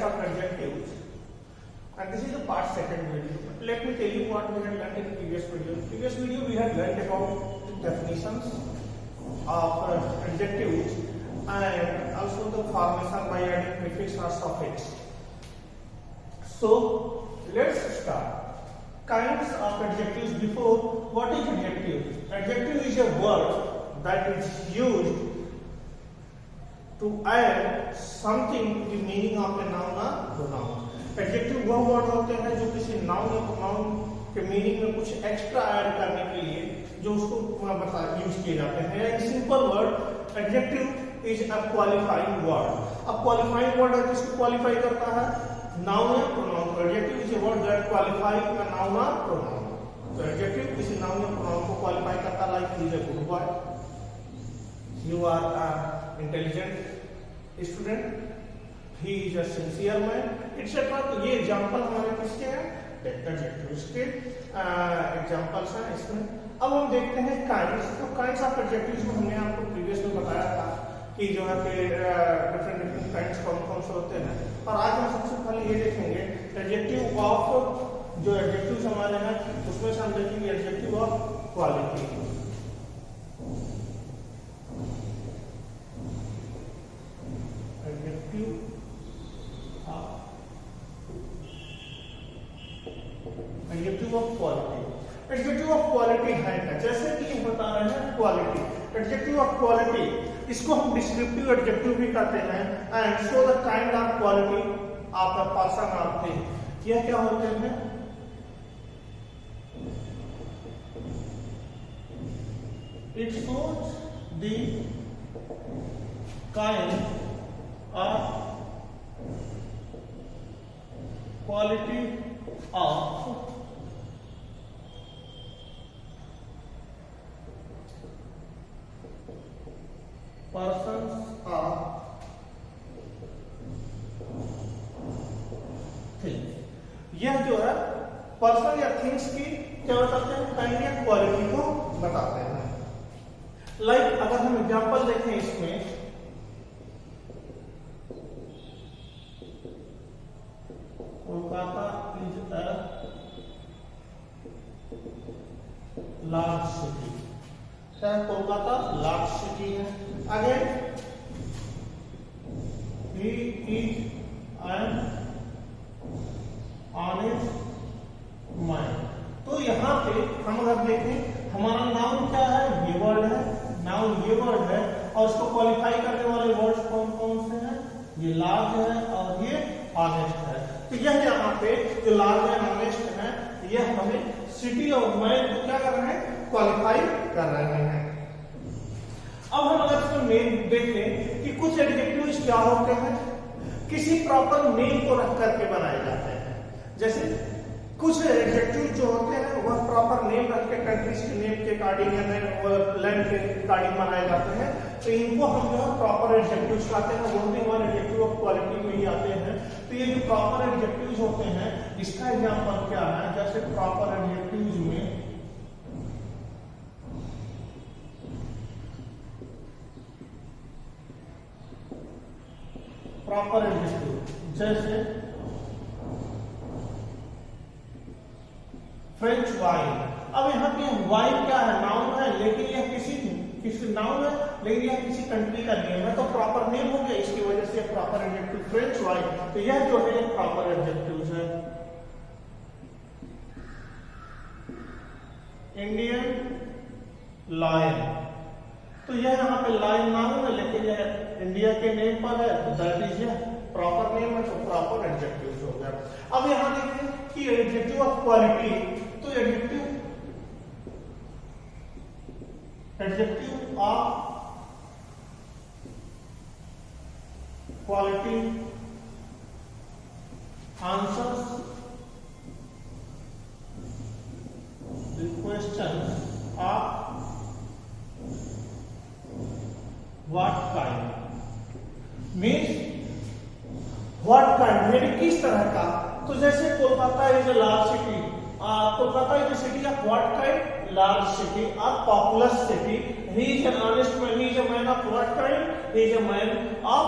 of adjectives, and this is the part second video. Let me tell you what we had learned in the previous video. In previous video we had learned about the definitions of adjectives and also the formation by adding prefix or suffix. So let's start. Kinds of adjectives. Before, what is adjective? Adjective is a word that is used to add something to the meaning of a noun or pronoun. Adjective वो word होते हैं जो किसी noun या pronoun के meaning में कुछ extra add करने के लिए जो उसको यूज किए जाते हैं. In simple word adjective is a qualifying word. अब क्वालिफाइंग वर्ड है जिसको क्वालिफाई करता है नाउन या pronoun. Adjective is a word that qualify a noun और प्रोनाउन. तो एडजेक्टिव किसी नाउन या प्रोनाउन को क्वालिफाई करता है. Like he is a good boy, you are a intelligent student, he is a sincere man, etc. तो ये example हमारे किसके हैं? एडजेक्टिव्स के एग्जाम्पल्स हैं इसमें. अब हम देखते हैं काइंड्स. तो काइंड्स ऑफ एडजेक्टिव्स में हमने आपको प्रीवियस में बताया था कि जो है कि डिफरेंट काइंड्स कौन कौन से होते हैं. और आज हम सबसे पहले ये देखेंगे एडजेक्टिव ऑफ, जो एडजेक्टिव्स हमारे हैं उसमें से हम देखेंगे adjective of quality. Adjective of quality. Adjective of quality है क्या? जैसे कि हम बता रहे हैं क्वालिटी. एडजेक्टिव ऑफ क्वालिटी इसको हम डिस्क्रिप्टिव एडजेक्टिव भी कहते हैं. And show the kind of quality of the person of thing. यह क्या होते हैं? It shows the kind of quality of persons or things. यह जो है पर्सन या थिंग्स की क्या बताते हैं? काइंड या क्वालिटी को बताते हैं. लाइक अगर हम एग्जांपल देखें इसमें, Kolkata is a large city. Kolkata large city है. Again he is an honest man. तो यहाँ पे हम अगर देखें हमारा नाउन क्या है? ये वर्ड है. नाउन ये वर्ड है और उसको क्वालिफाई करने वाले वर्ड्स कौन कौन से हैं? ये लार्ज है और ये ऑनेस्ट है. तो यह यहाँ पे जो लार्ज है ऑनेस्ट है यह हमें सिटी और मैन को क्या कर रहे हैं? क्वालिफाई कर रहे हैं. अब हम अगर इसको नेम देखें कि कुछ एडजेक्टिव्स क्या होते हैं? किसी प्रॉपर नेम को रख करके बनाए जाते हैं. जैसे कुछ एडजेक्टिव जो होते हैं वह प्रॉपर नेम रख के कंट्रीज के नेम के अकॉर्डिंग या लैंड के अकॉर्डिंग बनाए जाते हैं. तो इनको हम जो है प्रॉपर एडजेक्टिव्स कहते हैं. वो भी हमारे एडजेक्टिव ऑफ क्वालिटी में ही आते हैं. तो ये जो प्रॉपर एडजेक्टिव्स होते हैं इसका एग्जांपल क्या है? जैसे प्रॉपर एडजेक्टिव्स में प्रॉपर एडजेक्टिव जैसे फ्रेंच वाइन. अब यहाँ पे वाइन क्या है? नाउन है, लेकिन यह किसी नाउन है लेकिन यह किसी कंट्री का नेम है. तो प्रॉपर नेम हो गया, इसकी वजह से प्रॉपर एडजेक्टिव फ्रेंच वाइन. तो यह जो है प्रॉपर एडजेक्टिव है. Indian lion. तो यह यहाँ पे लाइन नाउन है लेकिन यह इंडिया के नेम पर है तो दैट इज प्रॉपर नेम है. तो प्रॉपर एडजेक्टिव हो गया. अब यहाँ देखें कि एडजेक्टिव ऑफ क्वालिटी. तो adjective of quality answers the question of what kind. Means what kind यानी किस तरह का. तो जैसे Kolkata is a large city. Kolkata is a city of what kind? large city or populous city. He is an honest man. He is a man of what kind? He is a man of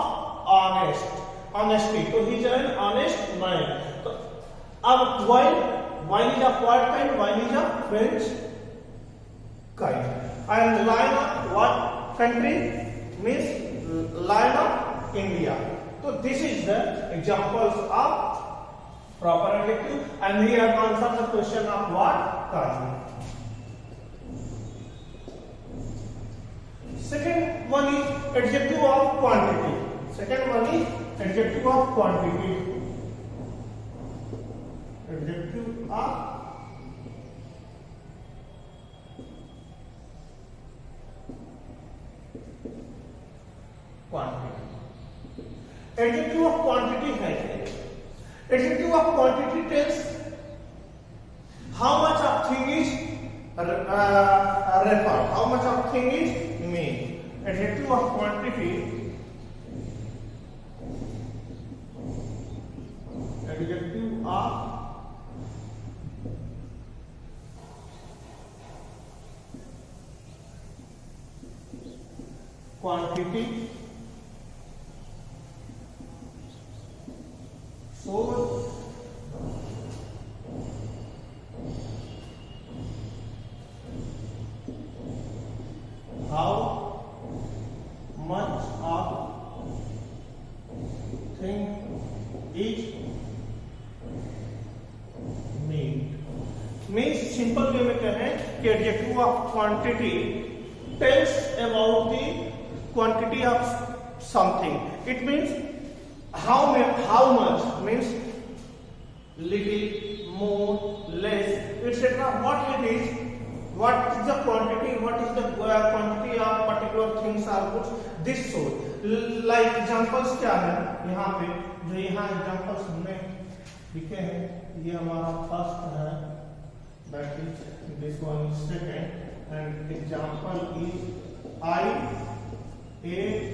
honest. honesty. So he is an honest man. So, wine is a what kind? Wine is a French kind. And lion of what country? Means lion of India. So this is the examples of proper adjective, and here answer the question of what kind. Second one is adjective of quantity. Second one is adjective of quantity. Adjective of quantity. Adjective of quantity है. Adjective of quantity tells how much of thing is referred, how much of thing is mean. Adjective of quantity. Adjective of quantity shows how much of thing is means simple way में कहें कि adjective of quantity tells about the quantity of something. It means how much means little, more, less, etc. What it is, what is the quantity, what is the quantity of particular things or goods. This shows. Like examples क्या है यहाँ पे, जो यहाँ examples हमने लिखे हैं, ये हमारा first है, that is this one is second, and example is I ate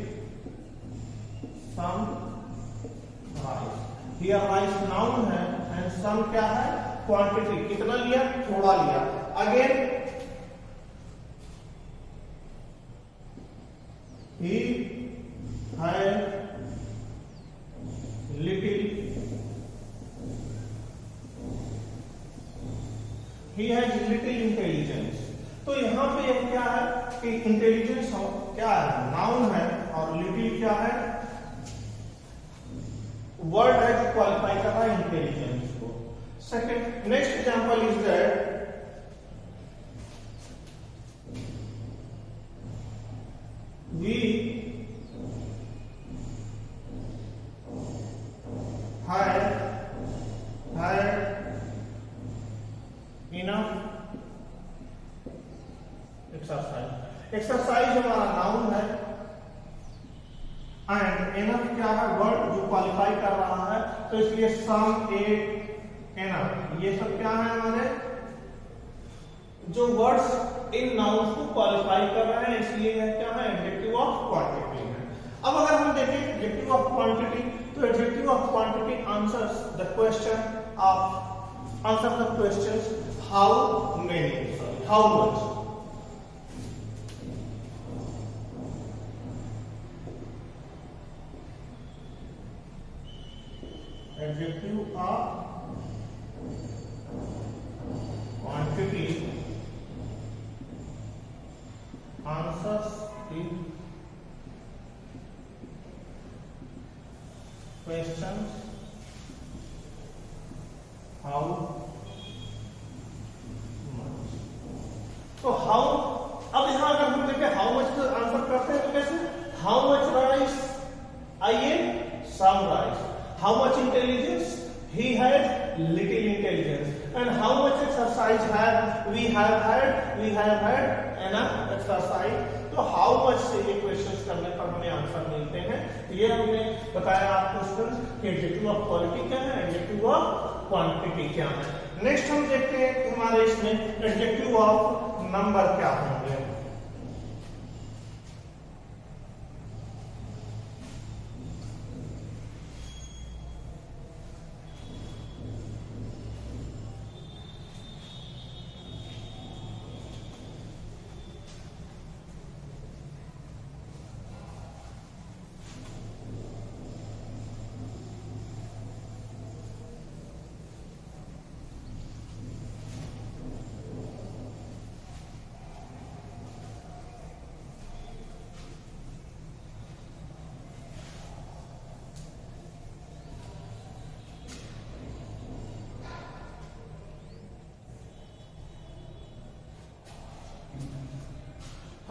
some rice. Here rice noun है and some क्या है, quantity. कितना लिया, थोड़ा लिया. Again he had little, he has little intelligence. तो यहाँ पे यह क्या है कि इंटेलिजेंस क्या है, नाउन है, और लिटिल क्या है, वर्ड है जो क्वालिफाई कर रहा है इंटेलिजेंस को. Second, next example is that we had enough exercise. Exercise हमारा नाउन है एंड इनफ क्या है, वर्ड जो क्वालिफाई कर रहा है. तो इसलिए सम, एट, इनफ, ये सब क्या है हमारे जो वर्ड्स इन नाउन्स को क्वालिफाई कर रहे हैं, इसलिए यह क्या है, एडजेक्टिव ऑफ क्वांटिटी है. अब अगर हम देखें एडजेक्टिव ऑफ क्वांटिटी, तो adjective of quantity answers the question of answer the questions how many, how much. Adjective of quantity answers the questions how much. तो how, अब यहां अगर हम देखें हाउ मच का आंसर करते हैं तो कैसे, how much rice I ate some rice. How much intelligence? He had little intelligence. And how much exercise had we have had? We have had enough exercise. तो how much से ये questions करने पर हमें आंसर मिलते हैं. ये हमने बताया आपको स्टूडेंट्स कि एडजेक्टिव ऑफ क्वालिटी क्या है, एडजेक्टिव ऑफ क्वांटिटी क्या है. नेक्स्ट हम देखते हैं कि हमारे इसमें एडजेक्टिव ऑफ नंबर क्या होंगे.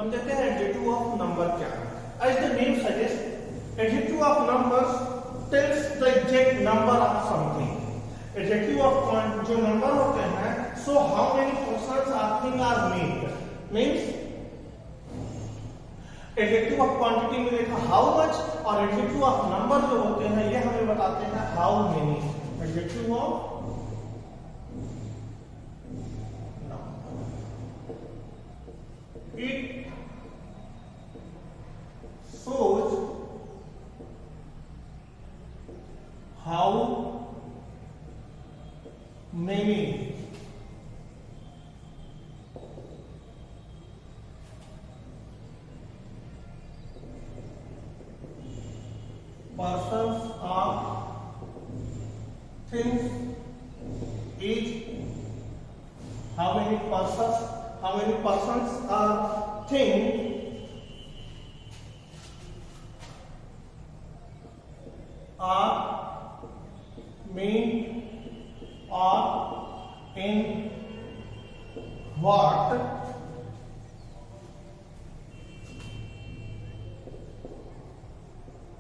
हम देखते हैं एडजेक्टिव ऑफ नंबर क्या है। As the name suggest, adjective of numbers tells the exact number of something. Adjective of जो नंबर होते हैं, so how many persons are thing are made, means adjective of quantity में देखा how much, और adjective of number जो होते हैं ये हमें बताते हैं how many. Adjective of it shows how many persons or things is how many persons are things are mean or in what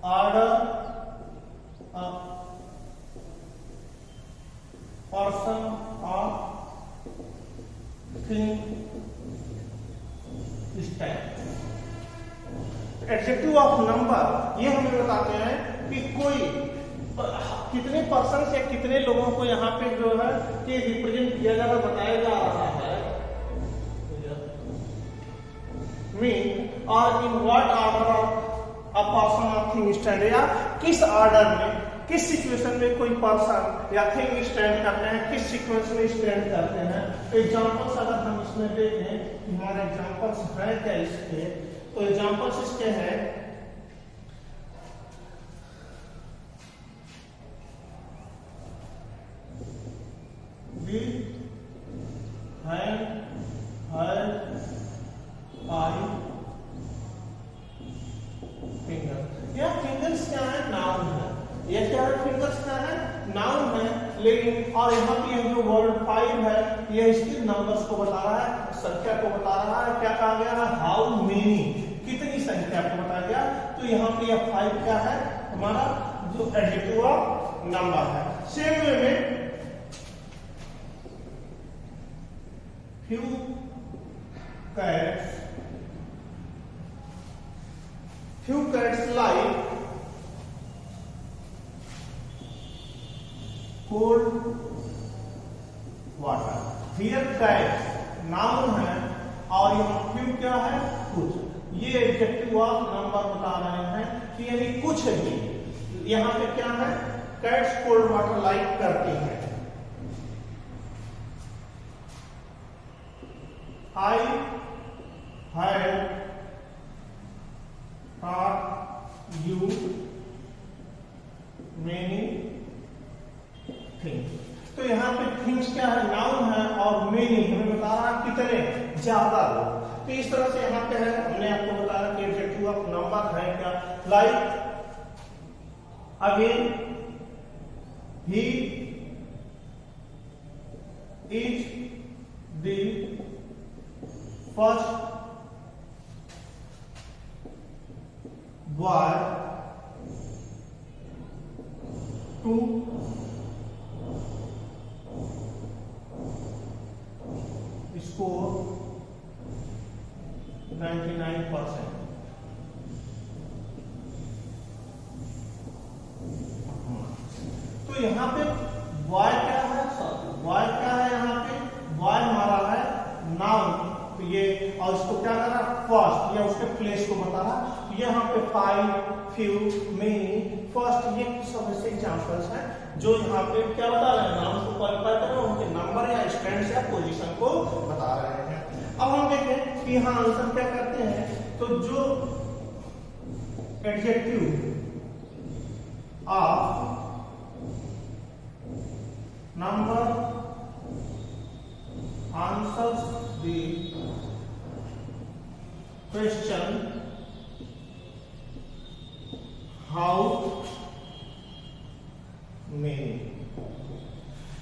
order a person or thing adjective of number ये हमें बताते हैं कि कोई कितने पर्सन या कितने लोगों को यहाँ पे जो है कि रिप्रेजेंट किया जा रहा, बताया जा रहा है, मीन और in what order a person और थिंग स्टैंड, या किस ऑर्डर में किस सिचुएशन में कोई पर्सन या थिंग स्टैंड करते हैं, किस सीक्वेंस में स्टैंड करते हैं। एग्जांपल्स अगर हम इसमें देखें कि हमारे एग्जांपल्स हैं क्या इसके, तो एग्जांपल्स इसके हैं वी हैव फाइव फिंगर्स। यह फिंगर्स क्या है? नाउन है। ये क्या है? फिंगर्स क्या है? नाउन है। लेकिन और यहाँ पे जो वर्ड 5 है ये इसके नंबर्स को बता रहा है, संख्या को बता रहा है। क्या कहा गया है? हाउ मेनी, कितनी संख्या को बताया गया। तो यहाँ पे यह 5 क्या है? हमारा जो एडजेक्टिव ऑफ नंबर है। सेम वे में few cats like cold water। Here cats noun है और यहाँ few क्या है? कुछ। ये एडजेक्टिव ऑफ नंबर बता रहे हैं कि यानी कुछ ही। यहाँ पे क्या है? कैट्स कोल्ड वाटर लाइक करती है। I have taught you many things। तो यहाँ पे थिंग्स क्या है? नाउन है और मेनी हमें बता रहा है कितने, ज्यादा लोग। तो इस तरह से यहाँ पे है, हमने आपको बताया कि एडजेक्टिव ऑफ नंबर है क्या। Like again, he is the first boy to score 99%। तो यहाँ पे बॉय क्या है? बॉय क्या है? यहाँ पे बॉय हमारा है नाउन। तो ये और इसको क्या कर रहा है? फर्स्ट, या उसके प्लेस को बता रहा। तो यहाँ पे 5, few, many, first, ये सब ऐसे एग्जांपल्स हैं जो यहाँ पे क्या बता रहे हैं? नाउन को क्वालिफाई कर रहे हैं, उनके नंबर या स्टैंड या पोजीशन को बता रहे हैं। अब हम देखें कि यहाँ आंसर क्या करते हैं। तो जो adjective of number answers the question how many।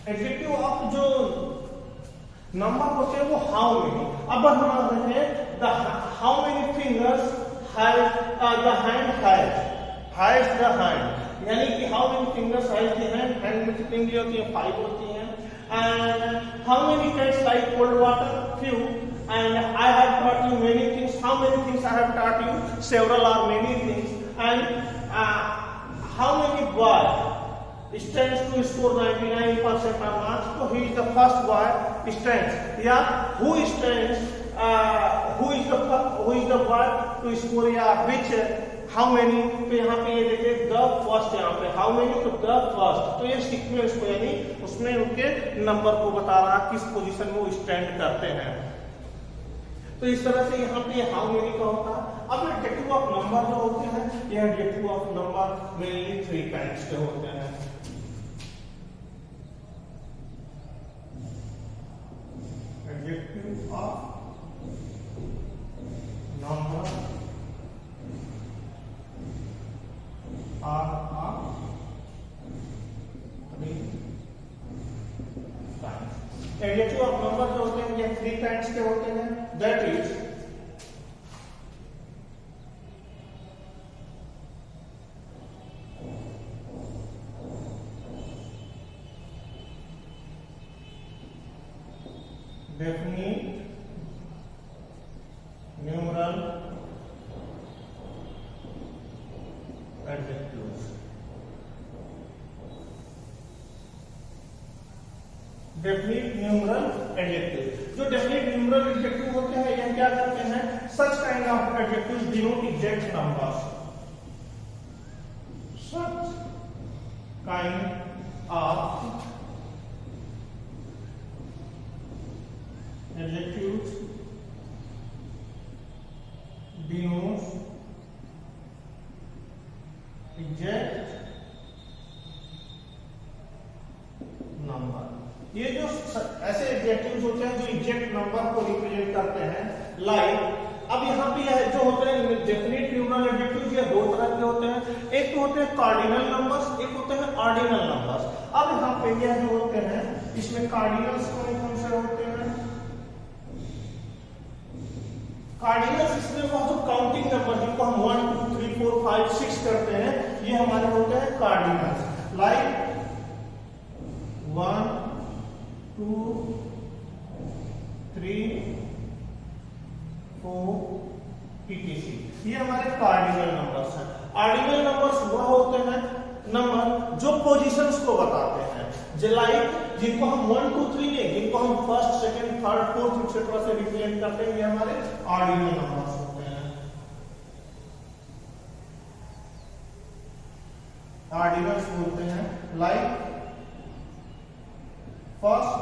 Adjective of जो नंबर होते हैं वो हाउ मेनी। अब हम आ रहे हैं the how many fingers has the hand has the hand, यानी कि how many fingers has the hand, hand में कितनी उंगलियां होती हैं, 5 होती हैं. And how many cats like cold water, few. And I have taught you many things. How many things I have taught you? Several or many things. And how many boys stands to score 99% or not? So he is the first boy stands. Yeah, who stands? Who is the boy to score? Yeah, which? How many? तो यहाँ पे ये देखिए the first, यहाँ पे how many तो the first. तो ये सीक्वेंस को यानी उसमें उनके नंबर को बता रहा किस पोजीशन में वो स्टैंड करते हैं. तो इस तरह से यहाँ पे हाउ मेनी का होता है. अब एडजेक्टिव ऑफ नंबर जो होते हैं, ये adjective of number mainly 3 types के होते हैं. Adjective of number are adjective of number जो होते हैं ये 3 टाइप्स के होते हैं. That is definite, numeral, adjectives. Definite, numeral, adjective. जो डेफिनिट, न्यूमरल, एडजेक्टिव होते हैं ये क्या करते हैं? Such kind of adjectives denote exact numbers. Such kind of adjectives denote exact number. ये जो ऐसे एडजेक्टिव्स होते हैं जो एग्जैक्ट नंबर को रिप्रेजेंट करते हैं. लाइक अब यहाँ पे यह जो होते हैं डेफिनिट, न्यूमरल एडजेक्टिव्स, ये 2 तरह के होते हैं. एक तो होते हैं कार्डिनल नंबर्स, एक होते हैं ऑर्डिनल नंबर्स. अब यहाँ पे यह जो होते हैं इसमें कार्डिनल्स कौन से होते हैं? कार्डिनल्स इसमें वो जो काउंटिंग नंबर जिनको हम 1 2 3 4 5 6 करते हैं ये हमारे होते हैं कार्डिनल्स. Like 1 2 3 4 etc. ये हमारे कार्डिनल नंबर्स हैं. ऑर्डिनल नंबर्स वह होते हैं नंबर जो पोजीशंस को बताते हैं. लाइक जिनको हम 1 2 3 नहीं, जिनको हम first, second, third, fourth etcetera से रिप्रेजेंट करते हैं, ये हमारे ऑर्डिनल नंबर्स होते हैं. ऑर्डिनल्स बोलते हैं like first,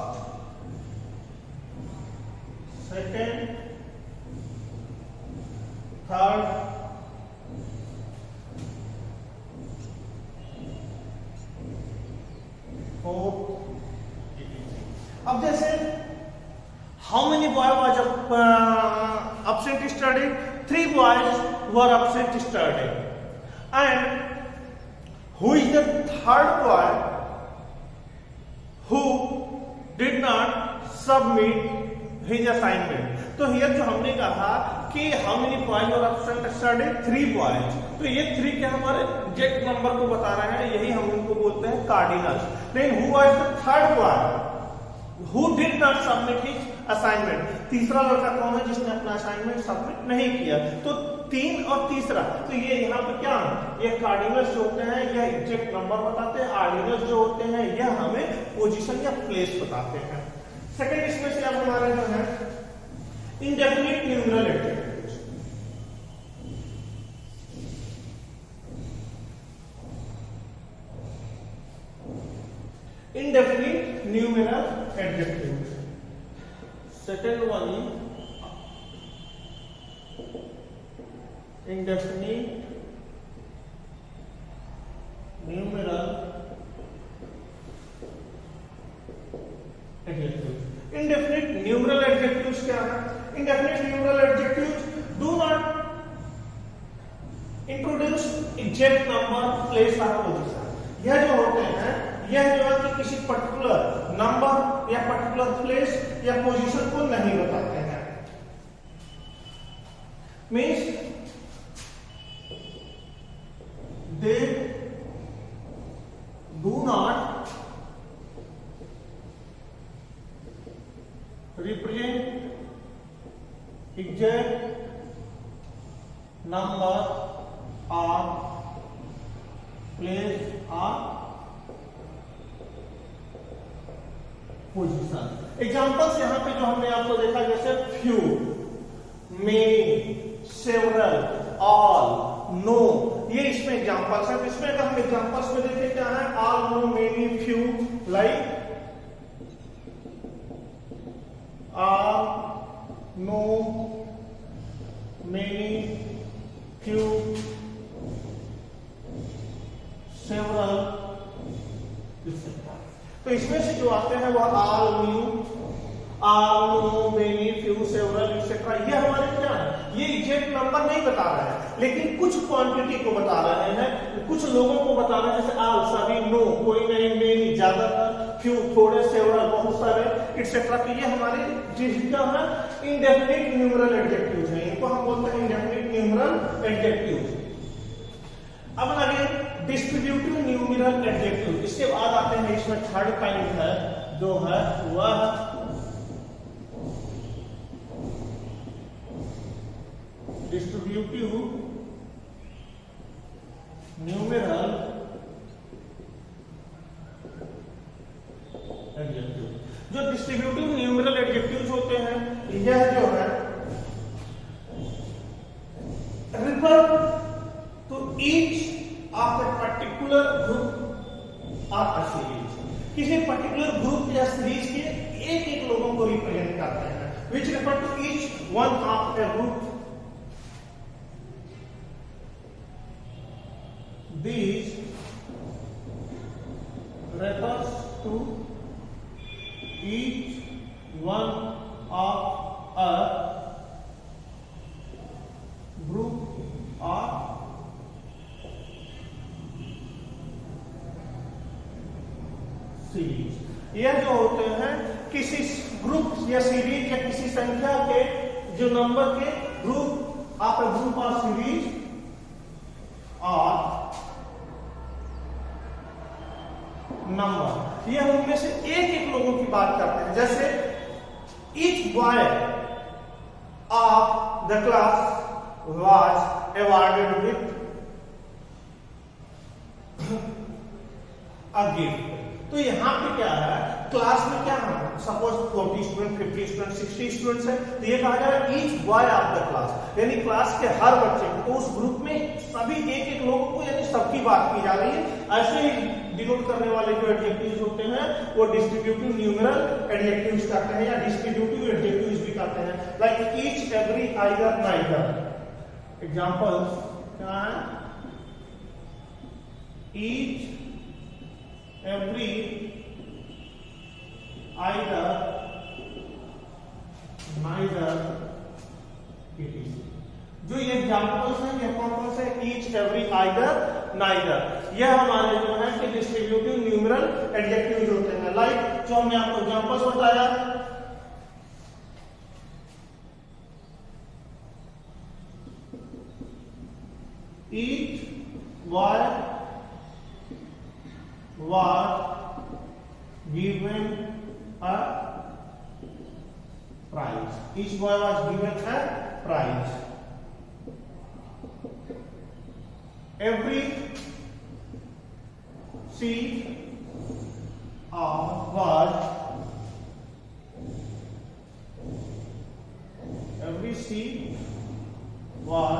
second, third, fourth. अब जैसे how many boy was absent yesterday? 3 boys were absent yesterday. And who is the third boy who did not submit his assignment? तो here जो हमने कहा कि how many boys were absent yesterday? 3 boys. तो ये 3 क्या हमारे एग्जैक्ट नंबर को बता रहे हैं, यही हम उनको बोलते हैं cardinals. Then who was the third boy who did not submit his assignment? तीसरा लड़का कौन है जिसने अपना असाइनमेंट सबमिट नहीं किया? तो 3 और तीसरा, तो ये यहाँ पे क्या है? ये कार्डिनल्स जो होते हैं यह एग्जैक्ट नंबर बताते हैं. ऑर्डिनल्स जो होते हैं यह हमें पोजीशन या प्लेस बताते हैं. सेकंड इसमें से अब हमारे जो है indefinite numeral adjectives. Indefinite numeral adjectives. Second one is indefinite numeral adjectives. Indefinite numeral adjectives क्या है? Indefinite numeral adjectives do not introduce exact number, place or position. यह जो होते हैं यह जो है कि किसी पर्टिकुलर नंबर या पर्टिकुलर प्लेस या पोजीशन को नहीं बताते हैं. Exact number or place or position. Examples यहां पे जो हमने आपको देखा जैसे few, many, several, all, no, ये इसमें एग्जाम्पल्स है। इसमें अगर हम एग्जाम्पल्स में देखें क्या है, all, no, many, few, like all, no, many, few, several, तो इसमें से जो आते हैं वह all, new, all, no, many, few, several etcetera, ये हमारे क्या है, ये एग्जैक्ट नंबर नहीं बता रहे हैं, लेकिन कुछ क्वांटिटी को बता रहे हैं, कुछ लोगों को बता रहे हैं, जैसे ऑल सभी, नो कोई नहीं, मेनी ज्यादातर, फ्यू थोड़े, सेवरल बहुत सारे एक्सेट्रा। तो ये हमारे क्या है, इंडेफिनिट न्यूमरल एडजेक्टिव्स हैं, इनको हम बोलते हैं इंडेफिनिट न्यूमरल एडजेक्टिव्स। अब लगे डिस्ट्रीब्यूटिव न्यूमरल एडजेक्टिव, इसके बाद आते हैं इसमें थर्ड काइंड है जो है वह डिस्ट्रीब्यूटिव न्यूमरल एडजेक्टिव। जो डिस्ट्रीब्यूटिव न्यूमरल एडजेक्टिव्स होते हैं, यह जो है refer to each of a particular group of a series, किसी पर्टिकुलर ग्रुप या सीरीज के एक एक लोगों को रिप्रेजेंट करते हैं, which refer to each one of a group. These refers to each one of a group of series. यह जो होते हैं किसी ग्रुप या सीरीज या किसी संख्या के जो नंबर के group of a group of series और नंबर, यह उनमें से एक एक लोगों की बात करते हैं। जैसे each boy of the class was awarded with a gift. तो यहां पे क्या है, क्लास में क्या है, सपोज 40 स्टूडेंट, 50 स्टूडेंट, 60 स्टूडेंट्स है, तो ये कहा जा रहा है each boy of the class, यानी क्लास के हर बच्चे को, तो उस ग्रुप में सभी एक एक लोगों को यानी सबकी बात की जा रही है। ऐसे ही डिनोट करने वाले जो एडजेक्टिव्स होते हैं वो डिस्ट्रीब्यूटिव न्यूमरल एडजेक्टिव्स कहते हैं या डिस्ट्रीब्यूटिव एडजेक्टिव्स भी कहते हैं, like each, every, either, neither. Examples क्या है, each, every, either, neither, it. जो ये एग्जांपल्स हैं ये कौन कौन से, ईच, एवरी, आइदर, नाइदर, यह हमारे जो है कि डिस्ट्रीब्यूटिव न्यूमरल एडजेक्टिव्स होते हैं। लाइक जो हमने आपको एग्जांपल्स बताया, each boy was given a prize. Each boy was given a prize. Every seat was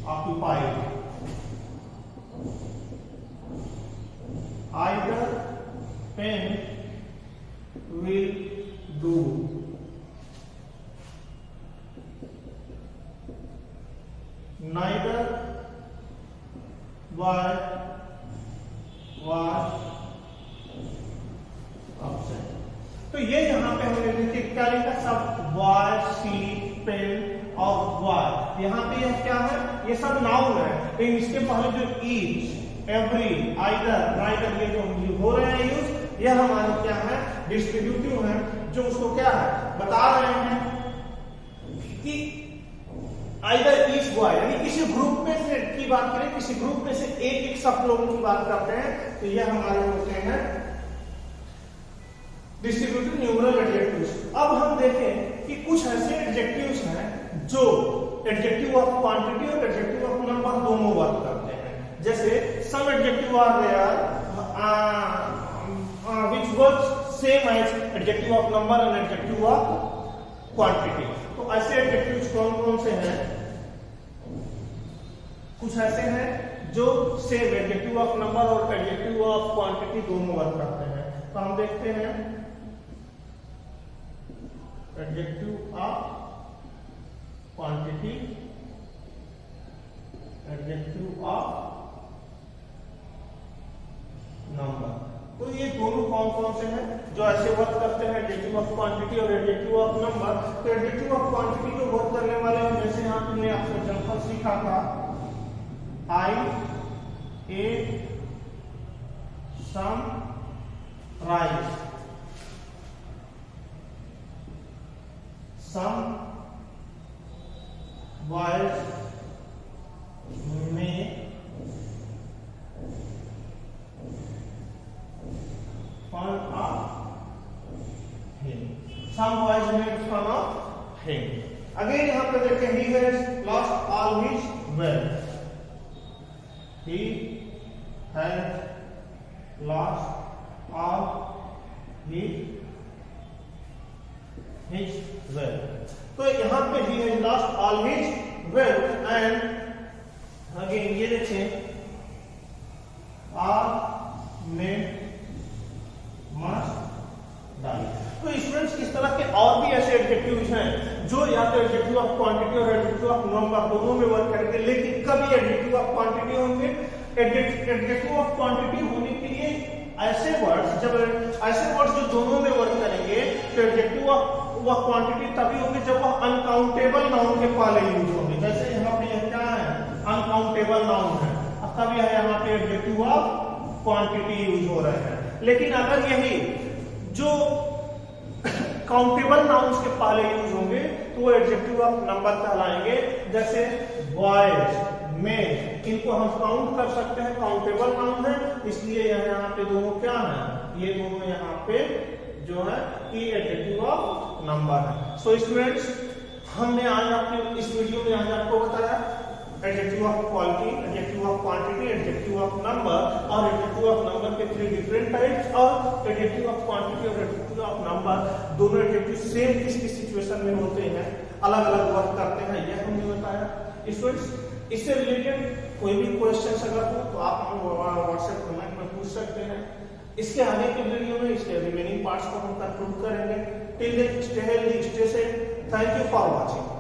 occupied. Either pen will do. Neither boy was absent. तो ये यहाँ पे हमने लिखे क्या लिखा, सब बॉय, सीट, पेन और बॉय। यहाँ पे यह क्या है, ये सब नाउन है, लेकिन इसके पहले जो ईच, एवरी, आइदर, नाइदर ये जो हो रहे हैं यूज, यह हमारे क्या है, डिस्ट्रीब्यूटिव है, जो उसको क्या है बता रहे हैं कि आइदर ईच बॉय, यानी किसी ग्रुप में से की बात करें, किसी ग्रुप में से एक एक सब लोगों की बात करते हैं, तो यह हमारे होते हैं डिस्ट्रीब्यूटिव न्यूमरल एडजेक्टिव्स। अब हम देखें कि कुछ ऐसे एडजेक्टिव्स हैं जो एडजेक्टिव ऑफ क्वांटिटी और एडजेक्टिव ऑफ नंबर दोनों वर्क करते हैं। जैसे some adjective are there which works same as adjective of number and adjective of quantity. तो ऐसे एडजेक्टिव्स कौन कौन से हैं? कुछ ऐसे हैं जो सेम एडजेक्टिव ऑफ नंबर और एडजेक्टिव ऑफ क्वांटिटी दोनों वर्क करते हैं। तो हम देखते हैं adjective of quantity, adjective of number. तो ये दोनों कौन कौन से हैं जो ऐसे वर्क करते हैं, एडजेक्टिव ऑफ क्वांटिटी और एडजेक्टिव ऑफ नंबर। तो एडजेक्टिव ऑफ क्वांटिटी जो वर्क करने वाले हैं, जैसे यहाँ तुमने आपको एग्जांपल सीखा था, I ate some rice. Some boys may fun of him. Some boys made fun of him. Again यहाँ पे देखते हैं, he has lost all his wealth. He has lost all his wealth. तो यहाँ पे he has lost all his wealth and again ये देखें, all men must die. तो स्टूडेंट्स इस तरह के और भी ऐसे एडजेक्टिव्स हैं जो या तो एडजेक्टिव ऑफ क्वांटिटी और एडजेक्टिव ऑफ नंबर दोनों में वर्क करेंगे, लेकिन कभी एडजेक्टिव ऑफ क्वांटिटी होंगे। एडजेक्टिव ऑफ क्वांटिटी होने के लिए ऐसे वर्ड्स, जब ऐसे वर्ड्स जो दोनों में वर्क करेंगे, तो एडजेक्टिव ऑफ क्वांटिटी तभी होंगे जब वह अनकाउंटेबल नाउन के पहले यूज होंगे। जैसे यहाँ पे यह क्या है, अनकाउंटेबल नाउन है, तब यह यहाँ पे एडजेक्टिव ऑफ क्वांटिटी यूज हो रहे हैं। लेकिन अगर यही जो काउंटेबल नाउन्स के पहले यूज होंगे तो वो एडजेक्टिव ऑफ नंबर कहलाएंगे। जैसे बॉयज, मेन, इनको हम काउंट कर सकते हैं, काउंटेबल नाउन है, इसलिए यहाँ पे दोनों क्या है, ये दोनों यहाँ पे जो है ये एडजेक्टिव ऑफ नंबर है। सो स्टूडेंट्स, हमने आज आपके इस वीडियो में आज आपको बताया adjective of quality, adjective of quantity, adjective of number और एडजेक्टिव ऑफ नंबर के 3 डिफरेंट टाइप्स, और एडजेक्टिव ऑफ क्वांटिटी और एडजेक्टिव ऑफ नंबर दोनों एडजेक्टिव सेम किस किस सिचुएशन में होते हैं, अलग अलग वर्क करते हैं, यह हमने बताया। स्टूडेंट्स, इससे रिलेटेड कोई भी क्वेश्चन अगर हो तो आप हमें व्हाट्सएप कमेंट में पूछ सकते हैं। इसके आगे के वीडियो में इसके रिमेनिंग पार्ट्स को हम कंक्लूड करेंगे। Till then stay healthy, stay safe. Thank you for watching.